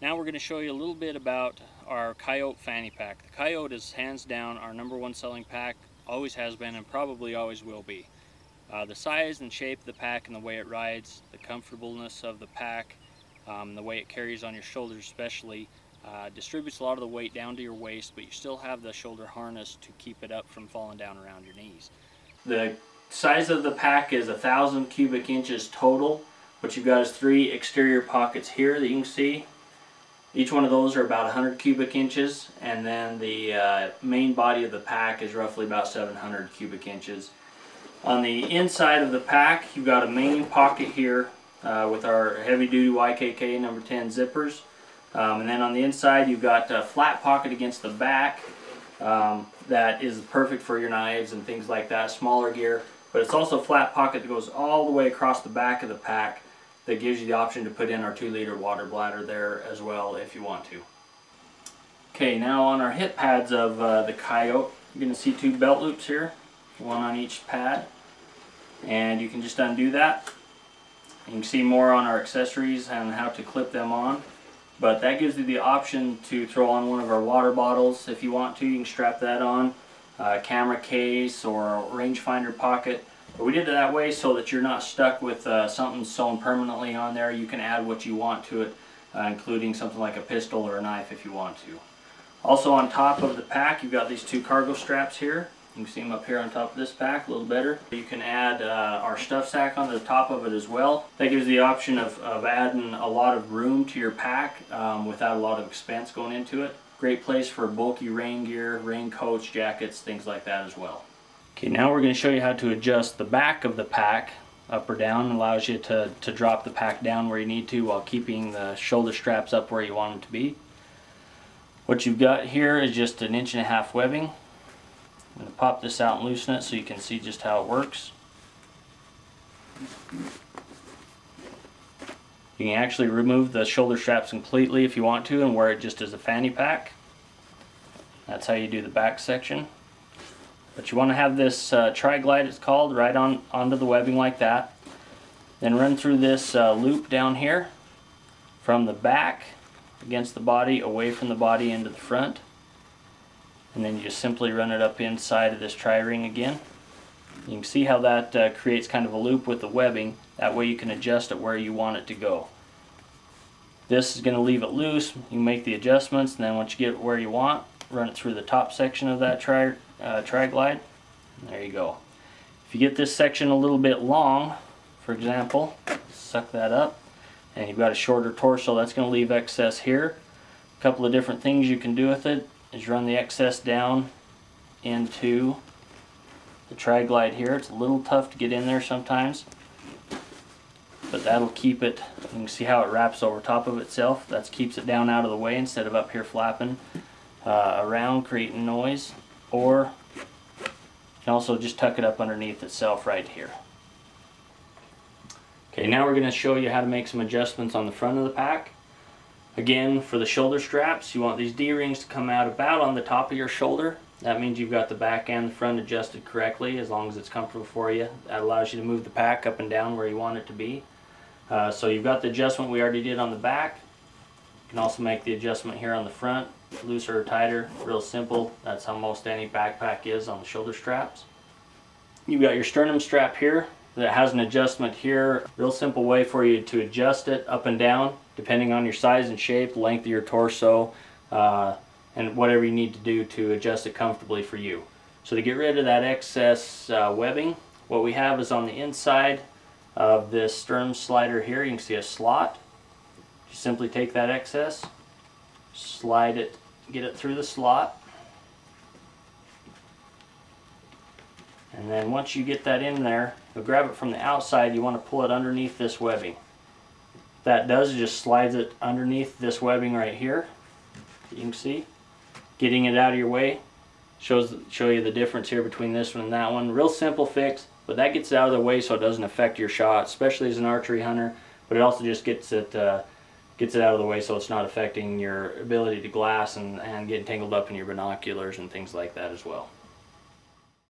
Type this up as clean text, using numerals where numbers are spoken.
Now we're going to show you a little bit about our Coyote fanny pack. The Coyote is hands down our #1 selling pack, always has been and probably always will be. The size and shape of the pack and the way it rides, the comfortableness of the pack, the way it carries on your shoulders especially, distributes a lot of the weight down to your waist, but you still have the shoulder harness to keep it up from falling down around your knees. The size of the pack is 1,000 cubic inches total. What you've got is 3 exterior pockets here that you can see. Each one of those are about 100 cubic inches, and then the main body of the pack is roughly about 700 cubic inches. On the inside of the pack, you've got a main pocket here with our heavy-duty YKK number 10 zippers. And then on the inside, you've got a flat pocket against the back that is perfect for your knives and things like that, smaller gear. But it's also a flat pocket that goes all the way across the back of the pack that gives you the option to put in our 2-liter water bladder there as well if you want to. Okay, now on our hip pads of the Coyote, you're going to see 2 belt loops here, one on each pad, and you can just undo that. You can see more on our accessories and how to clip them on, but that gives you the option to throw on one of our water bottles if you want to. You can strap that on, a camera case or a rangefinder pocket. But we did it that way so that you're not stuck with something sewn permanently on there. You can add what you want to it, including something like a pistol or a knife if you want to. Also on top of the pack, you've got these 2 cargo straps here. You can see them up here on top of this pack a little better. You can add our stuff sack on the top of it as well. That gives you the option of adding a lot of room to your pack without a lot of expense going into it. Great place for bulky rain gear, raincoats, jackets, things like that as well. Okay, now we're going to show you how to adjust the back of the pack up or down. It allows you to drop the pack down where you need to while keeping the shoulder straps up where you want them to be. What you've got here is just an 1.5" webbing. I'm going to pop this out and loosen it so you can see just how it works. You can actually remove the shoulder straps completely if you want to and wear it just as a fanny pack. That's how you do the back section. But you want to have this tri-glide, it's called, right onto the webbing like that. Then run through this loop down here from the back against the body, away from the body into the front. And then you just simply run it up inside of this tri-ring again. You can see how that creates kind of a loop with the webbing. That way you can adjust it where you want it to go. This is going to leave it loose. You can make the adjustments, and then once you get it where you want, run it through the top section of that tri-glide. There you go. If you get this section a little bit long, for example, suck that up, and you've got a shorter torso, that's going to leave excess here. A couple of different things you can do with it is run the excess down into the tri-glide here. It's a little tough to get in there sometimes, but that'll keep it. You can see how it wraps over top of itself. That keeps it down out of the way instead of up here flapping around creating noise. Or you can also just tuck it up underneath itself right here. Okay, now we're going to show you how to make some adjustments on the front of the pack. Again, for the shoulder straps, you want these D-rings to come out about on the top of your shoulder. That means you've got the back and the front adjusted correctly, as long as it's comfortable for you. That allows you to move the pack up and down where you want it to be. So you've got the adjustment we already did on the back. You can also make the adjustment here on the front, looser or tighter, real simple. That's how most any backpack is on the shoulder straps. You've got your sternum strap here that has an adjustment here. Real simple way for you to adjust it up and down depending on your size and shape, length of your torso, and whatever you need to do to adjust it comfortably for you. So to get rid of that excess webbing, what we have is on the inside of this sternum slider here, you can see a slot. You simply take that excess, slide it, get it through the slot, and then once you get that in there, you'll grab it from the outside. You want to pull it underneath this webbing. That does, it just slides it underneath this webbing right here. You can see, getting it out of your way. Show you the difference here between this one and that one. Real simple fix, but that gets it out of the way so it doesn't affect your shot, especially as an archery hunter. But it also just gets it out of the way so it's not affecting your ability to glass and get tangled up in your binoculars and things like that as well.